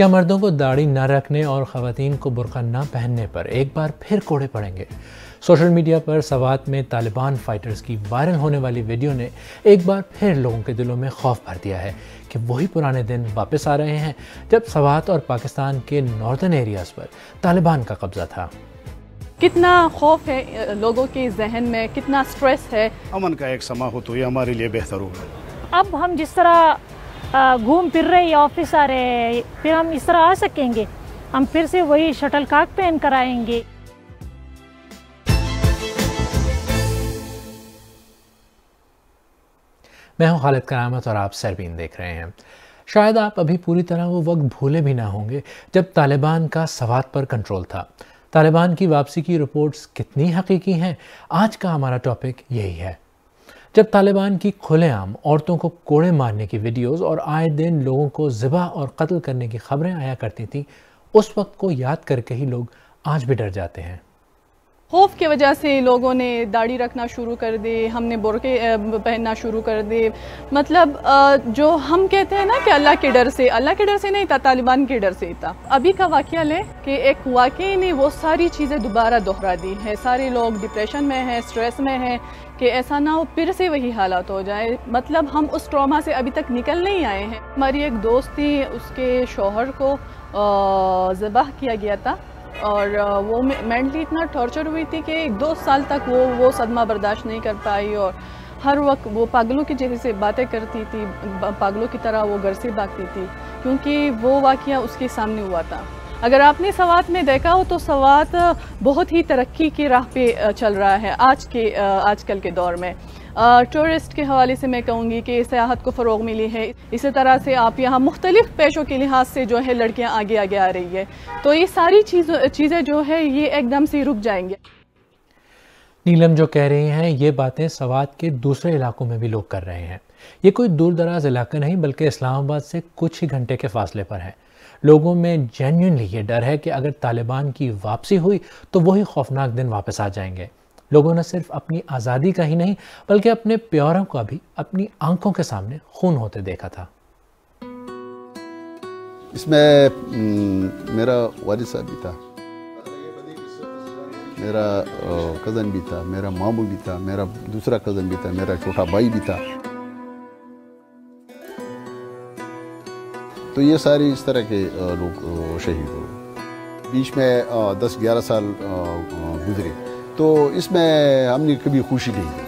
کیا مردوں کو داڑھی نہ رکھنے اور خواتین کو برقع نہ پہننے پر ایک بار پھر کوڑے پڑیں گے؟ سوشل میڈیا پر سوات میں طالبان فائٹرز کی وائرل ہونے والی ویڈیو نے ایک بار پھر لوگوں کے دلوں میں خوف بھر دیا ہے کہ وہی پرانے دن واپس آ رہے ہیں جب سوات اور پاکستان کے ناردرن ایریاز پر طالبان کا قبضہ تھا۔ کتنا خوف ہے لوگوں کے ذہن میں، کتنا سٹریس ہے۔ امن کا ایک سما ہو تو یہ ہمارے لیے بہتر ہوگا۔ اب ہم جس طرح گھوم پھر رہے آفس آ رہے، پھر ہم اس طرح آ سکیں گے، ہم پھر سے وہی شٹل کاک پہن کر آئیں گے۔ میں ہوں خالد کرامت اور آپ سیربین دیکھ رہے ہیں۔ شاید آپ ابھی پوری طرح وہ وقت بھولے بھی نہ ہوں گے جب طالبان کا سوات پر کنٹرول تھا۔ طالبان کی واپسی کی رپورٹس کتنی حقیقی ہیں، آج کا ہمارا ٹاپک یہی ہے۔ جب طالبان کی کھلے عام عورتوں کو کوڑے مارنے کی ویڈیوز اور آئے دن لوگوں کو ذبح اور قتل کرنے کی خبریں آیا کرتی تھیں، اس وقت کو یاد کر کے ہی لوگ آج بھی ڈر جاتے ہیں۔ خوف کی وجہ سے لوگوں نے داڑھی رکھنا شروع کر دی، ہم نے برقعے پہننا شروع کر دی۔ مطلب جو ہم کہتے ہیں نا کہ اللہ کے ڈر سے نہیں تھا، طالبان کے ڈر سے تھا۔ ابھی کا واقعہ لیں کہ ایک واقعے نے وہ ساری چیزیں دوبارہ دہرا دی ہے۔ سارے لوگ ڈپریشن میں ہیں، سٹریس میں ہیں کہ ایسا نہ ہو پھر سے وہی حالات ہو جائے۔ مطلب ہم اس ٹراما سے ابھی تک نکل نہیں آئے ہیں۔ ہماری ایک دوست تھی، اس کے شوہر کو ذبح کیا گیا تھا اور وہ مینٹلی اتنا ٹارچر ہوئی تھی کہ 2 سال تک وہ صدمہ برداشت نہیں کر پائی اور ہر وقت وہ پاگلوں کی جیسے باتیں کرتی تھی، پاگلوں کی طرح وہ گھر سے بھاگتی تھی کیونکہ وہ واقعہ اس کے سامنے ہوا تھا۔ اگر آپ نے سوات میں دیکھا ہو تو سوات بہت ہی ترقی کی راہ پہ چل رہا ہے آج کل کے دور میں۔ ٹورسٹ کے حوالے سے میں کہوں گی کہ سیاحت کو فروغ ملی ہے، اسی طرح سے آپ یہاں مختلف پیشوں کے لحاظ سے جو ہے لڑکیاں آگے آ رہی ہے، تو یہ ساری چیزیں جو ہے یہ ایک دم سے رک جائیں گے۔ نیلم جو کہہ رہی ہیں یہ باتیں سوات کے دوسرے علاقوں میں بھی لوگ کر رہے ہیں۔ یہ کوئی دور دراز علاقہ نہیں بلکہ اسلام آباد سے کچھ ہی گھنٹے کے فاصلے پر ہے۔ لوگوں میں جینوئنلی یہ ڈر ہے کہ اگر طالبان کی واپسی ہوئی تو وہی خوفناک دن واپس آ جائیں گے۔ لوگوں نے صرف اپنی آزادی کا ہی نہیں بلکہ اپنے پیاروں کا بھی اپنی آنکھوں کے سامنے خون ہوتے دیکھا تھا۔ اس میں میرا والد صاحب بھی تھا، میرا کزن بھی تھا، میرا ماموں بھی تھا، میرا دوسرا کزن بھی تھا، میرا چھوٹا بھائی بھی تھا۔ تو یہ سارے اس طرح کے لوگ شہید ہوئے۔ بیچ میں 10-11 سال گزرے تو اس میں ہم نے کبھی خوشی نہیں دی۔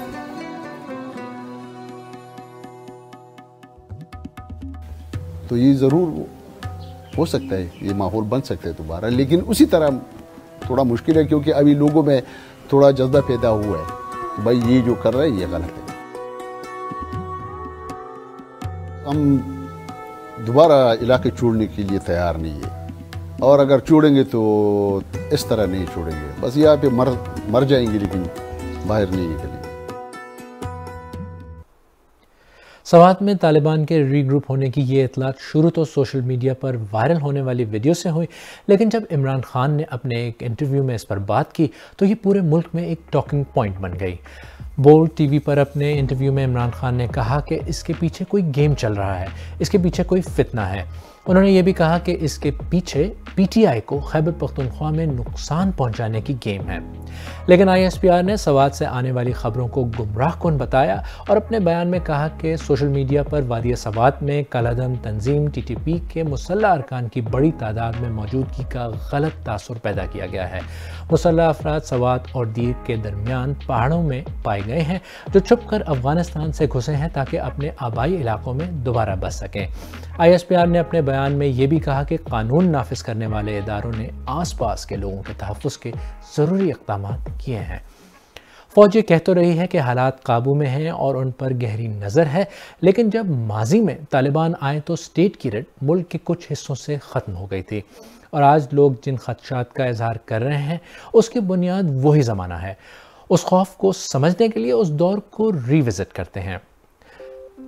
تو یہ ضرور ہو سکتا ہے، یہ ماحول بن سکتا ہے دوبارہ، لیکن اسی طرح تھوڑا مشکل ہے کیونکہ ابھی لوگوں میں تھوڑا جذبہ پیدا ہوا ہے کہ بھائی یہ جو کر رہا ہے یہ غلط ہے۔ ہم دوبارہ علاقے چھوڑنے کے لیے تیار نہیں ہے، اور اگر چھوڑیں گے تو اس طرح نہیں چھوڑیں گے، بس یہاں پہ مر جائیں گے لیکن باہر نہیں نکلیں گے۔ سوات میں طالبان کے ری گروپ ہونے کی یہ اطلاعات شروع تو سوشل میڈیا پر وائرل ہونے والی ویڈیو سے ہوئی، لیکن جب عمران خان نے اپنے ایک انٹرویو میں اس پر بات کی تو یہ پورے ملک میں ایک ٹاکنگ پوائنٹ بن گئی۔ بولڈ ٹی وی پر اپنے انٹرویو میں عمران خان نے کہا کہ اس کے پیچھے کوئی گیم چل رہا ہے، اس کے پیچھے کوئی فتنہ ہے۔ انہوں نے یہ بھی کہا کہ اس کے پیچھے پی ٹی آئی کو خیبر پختونخوا میں نقصان پہنچانے کی گیم ہے، لیکن ISPR نے سوات سے آنے والی خبروں کو گمراہ کن بتایا اور اپنے بیان میں کہا کہ سوشل میڈیا پر وادی سوات میں کالعدم تنظیم TTP کے مسلح ارکان کی بڑی تعداد میں موجودگی کا غلط تاثر پیدا کیا گیا ہے۔ مسلح افراد سوات اور دیر کے درمیان پہاڑوں میں پائے گئے ہیں جو چھپ کر افغانستان سے گھسے ہیں تاکہ اپنے آبائی علاقوں میں دوبارہ بس سکیں۔ ISPR نے اپنے بیان میں یہ بھی کہا کہ قانون نافذ کرنے والے اداروں نے آس پاس کے لوگوں کے تحفظ کے ضروری اقدامات کیے ہیں۔ فوج یہ کہہ تو رہی ہے کہ حالات قابو میں ہیں اور ان پر گہری نظر ہے، لیکن جب ماضی میں طالبان آئے تو اسٹیٹ کی رٹ ملک کے کچھ حصوں سے ختم ہو گئی تھی، اور آج لوگ جن خدشات کا اظہار کر رہے ہیں اس کی بنیاد وہی زمانہ ہے۔ اس خوف کو سمجھنے کے لیے اس دور کو ری وزٹ کرتے ہیں۔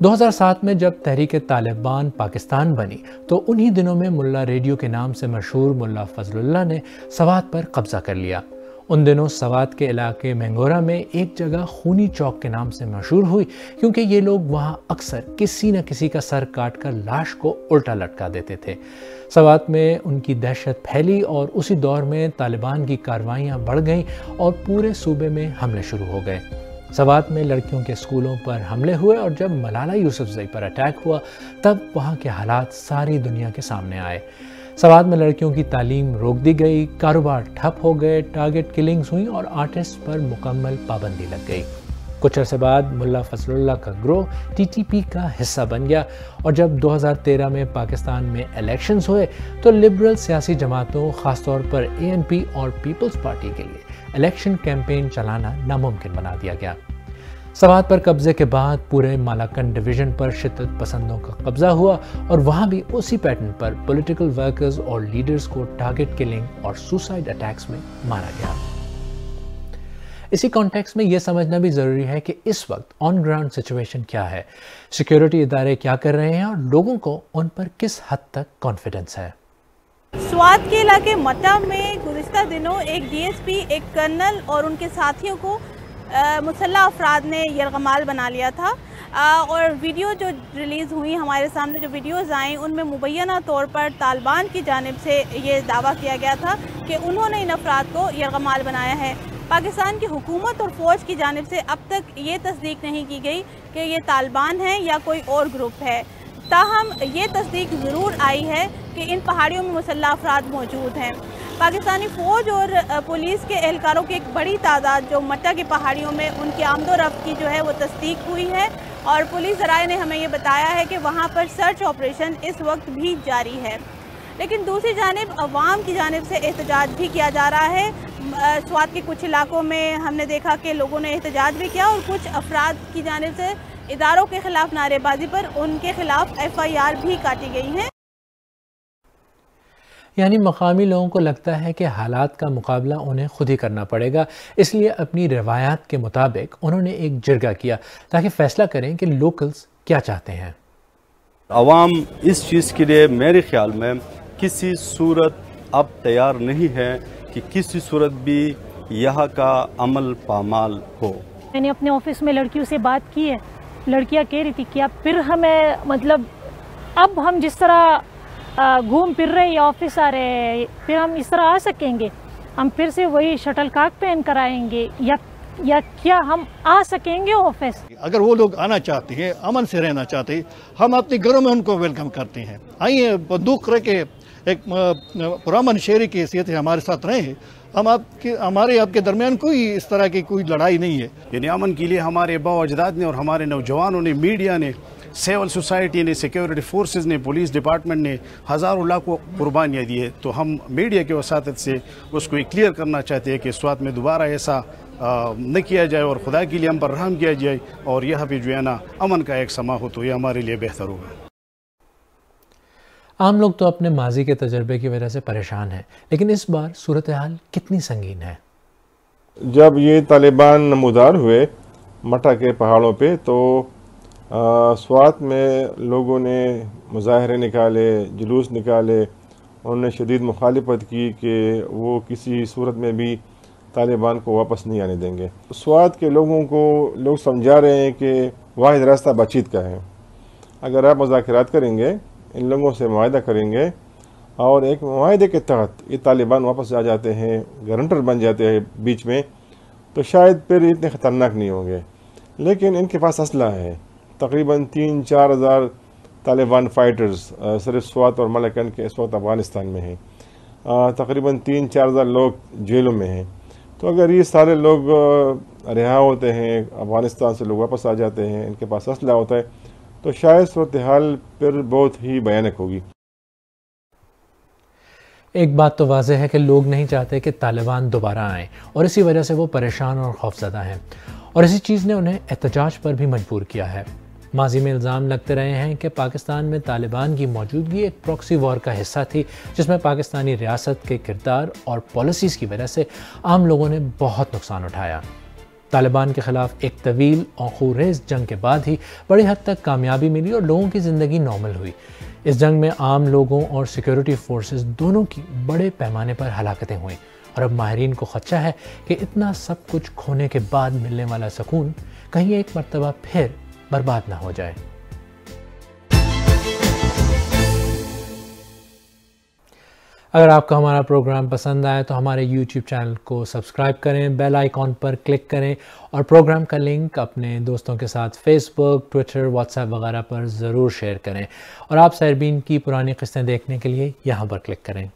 2007 میں جب تحریک طالبان پاکستان بنی تو انہی دنوں میں ملا ریڈیو کے نام سے مشہور ملا فضل اللہ نے سوات پر قبضہ کر لیا۔ ان دنوں سوات کے علاقے مینگورہ میں ایک جگہ خونی چوک کے نام سے مشہور ہوئی کیونکہ یہ لوگ وہاں اکثر کسی نہ کسی کا سر کاٹ کر لاش کو الٹا لٹکا دیتے تھے۔ سوات میں ان کی دہشت پھیلی اور اسی دور میں طالبان کی کارروائیاں بڑھ گئیں اور پورے صوبے میں حملے شروع ہو گئے۔ سوات میں لڑکیوں کے اسکولوں پر حملے ہوئے اور جب ملالہ یوسفزئی پر اٹیک ہوا تب وہاں کے حالات ساری دنیا کے سامنے آئے۔ سوات میں لڑکیوں کی تعلیم روک دی گئی، کاروبار ٹھپ ہو گئے، ٹارگٹ کلنگز ہوئیں اور آرٹسٹ پر مکمل پابندی لگ گئی۔ کچھ عرصے بعد ملا فضل اللہ کا گروہ ٹی ٹی پی کا حصہ بن گیا اور جب 2013 میں پاکستان میں الیکشنز ہوئے تو لبرل سیاسی جماعتوں خاص طور پر اے این پی اور پیپلز پارٹی کے لیے الیکشن کیمپین چلانا ناممکن بنا دیا گیا۔ سوات پر قبضے کے بعد پورے مالاکنڈ ڈویژن پر شدت پسندوں کا قبضہ ہوا اور وہاں بھی اسی پیٹرن پر پولیٹیکل ورکرز اور لیڈرز کو ٹارگٹ کلنگ اور سوسائڈ اٹیکس میں مارا گیا۔ اسی کانٹیکس میں یہ سمجھنا بھی ضروری ہے کہ اس وقت آن گراؤنڈ سچویشن کیا ہے، سیکیورٹی ادارے کیا کر رہے ہیں اور لوگوں کو ان پر کس حد تک کانفیڈنس ہے۔ سوات کے علاقے مٹا میں گزشتہ دنوں ایک ڈی ایس پی، ایک کرنل اور ان کے ساتھیوں کو مسلح افراد نے یرغمال بنا لیا تھا اور ویڈیو جو ریلیز ہوئی ہمارے سامنے، جو ویڈیوز آئیں ان میں مبینہ طور پر طالبان کی جانب سے یہ دعویٰ کیا گیا تھا کہ انہوں نے ان افراد کو یرغمال بنایا ہے۔ پاکستان کی حکومت اور فوج کی جانب سے اب تک یہ تصدیق نہیں کی گئی کہ یہ طالبان ہیں یا کوئی اور گروپ ہے، تاہم یہ تصدیق ضرور آئی ہے کہ ان پہاڑیوں میں مسلح افراد موجود ہیں۔ پاکستانی فوج اور پولیس کے اہلکاروں کی ایک بڑی تعداد جو مٹا کی پہاڑیوں میں ان کی آمد و رفت کی جو ہے وہ تصدیق ہوئی ہے اور پولیس ذرائع نے ہمیں یہ بتایا ہے کہ وہاں پر سرچ آپریشن اس وقت بھی جاری ہے۔ لیکن دوسری جانب عوام کی جانب سے احتجاج بھی کیا جا رہا ہے۔ سوات کے کچھ علاقوں میں ہم نے دیکھا کہ لوگوں نے احتجاج بھی کیا اور کچھ افراد کی جانب سے اداروں کے خلاف نعرے بازی پر ان کے خلاف ایف آئی آر بھی کاٹی گئی ہیں۔ یعنی مقامی لوگوں کو لگتا ہے کہ حالات کا مقابلہ انہیں خود ہی کرنا پڑے گا، اس لیے اپنی روایات کے مطابق انہوں نے ایک جرگہ کیا تاکہ فیصلہ کریں کہ لوکلز کیا چاہتے ہیں۔ عوام اس چیز کے لیے میرے خیال میں کسی صورت اب تیار نہیں ہے کہ کسی صورت بھی یہاں کا عمل پامال ہو۔ میں نے اپنے آفس میں لڑکیوں سے بات کی ہے، لڑکیاں کہہ رہی تھی کہ پھر ہمیں مطلب اب ہم جس طرح گھوم پھر رہے آفس آ رہے پھر ہم اس طرح آ سکیں گے، ہم پھر سے وہی شٹل کاک پہن کر آئیں گے یا کیا ہم آ سکیں گے آفس؟ اگر وہ لوگ آنا چاہتے ہیں، امن سے رہنا چاہتے ہیں، ہم اپنے گھروں میں ان کو ویلکم کرتے ہیں۔ آئیے بندوق رکھ کے ایک پرامن شہری کی حیثیت سے ہمارے ساتھ رہے ہیں۔ ہمارے آپ کے درمیان کوئی اس طرح کی کوئی لڑائی نہیں ہے۔ یعنی امن کے لیے ہمارے باو اجداد نے اور ہمارے نوجوانوں نے، میڈیا نے، سول سوسائٹی نے، سیکیورٹی فورسز نے، پولیس ڈپارٹمنٹ نے ہزاروں لاکھوں قربانیاں دی ہے۔ تو ہم میڈیا کے وساطت سے اس کو کلیئر کرنا چاہتے ہیں کہ سوات میں دوبارہ ایسا نہ کیا جائے اور خدا کے لیے ہم پر رحم کیا جائے اور یہاں پہ جو ہے نا امن کا ایک سما ہو تو یہ ہمارے لیے بہتر ہوگا۔ عام لوگ تو اپنے ماضی کے تجربے کی وجہ سے پریشان ہیں، لیکن اس بار صورتحال کتنی سنگین ہے۔ جب یہ طالبان نمودار ہوئے مٹا کے پہاڑوں پہ تو سوات میں لوگوں نے مظاہرے نکالے، جلوس نکالے، انہوں نے شدید مخالفت کی کہ وہ کسی صورت میں بھی طالبان کو واپس نہیں آنے دیں گے۔ سوات کے لوگوں کو لوگ سمجھا رہے ہیں کہ واحد راستہ بات چیت کا ہے۔ اگر آپ مذاکرات کریں گے، ان لوگوں سے معاہدہ کریں گے اور ایک معاہدے کے تحت یہ طالبان واپس آ جاتے ہیں، گارنٹر بن جاتے ہیں بیچ میں، تو شاید پھر اتنے خطرناک نہیں ہوں گے۔ لیکن ان کے پاس اسلحہ ہے، تقریباً 3-4 ہزار طالبان فائٹرز صرف سوات اور ملاکنڈ کے اس وقت افغانستان میں ہیں، تقریباً 3-4 ہزار لوگ جیلوں میں ہیں۔ تو اگر یہ سارے لوگ رہا ہوتے ہیں، افغانستان سے لوگ واپس آ جاتے ہیں، ان کے پاس اسلحہ ہوتا ہے، تو شاید صورتحال پھر بہت ہی بھیانک ہوگی۔ ایک بات تو واضح ہے کہ لوگ نہیں چاہتے کہ طالبان دوبارہ آئیں اور اسی وجہ سے وہ پریشان اور خوفزدہ ہیں اور اسی چیز نے انہیں احتجاج پر بھی مجبور کیا ہے۔ ماضی میں الزام لگتے رہے ہیں کہ پاکستان میں طالبان کی موجودگی ایک پراکسی وار کا حصہ تھی جس میں پاکستانی ریاست کے کردار اور پالیسیز کی وجہ سے عام لوگوں نے بہت نقصان اٹھایا۔ طالبان کے خلاف ایک طویل اور خونریز جنگ کے بعد ہی بڑی حد تک کامیابی ملی اور لوگوں کی زندگی نارمل ہوئی۔ اس جنگ میں عام لوگوں اور سیکیورٹی فورسز دونوں کی بڑے پیمانے پر ہلاکتیں ہوئیں اور اب ماہرین کو خدشہ ہے کہ اتنا سب کچھ کھونے کے بعد ملنے والا سکون کہیں ایک مرتبہ پھر برباد نہ ہو جائے۔ اگر آپ کو ہمارا پروگرام پسند آئے تو ہمارے یوٹیوب چینل کو سبسکرائب کریں، بیل آئیکن پر کلک کریں اور پروگرام کا لنک اپنے دوستوں کے ساتھ فیس بک، ٹویٹر، واٹس ایپ وغیرہ پر ضرور شیئر کریں، اور آپ سائربین کی پرانی قسطیں دیکھنے کے لیے یہاں پر کلک کریں۔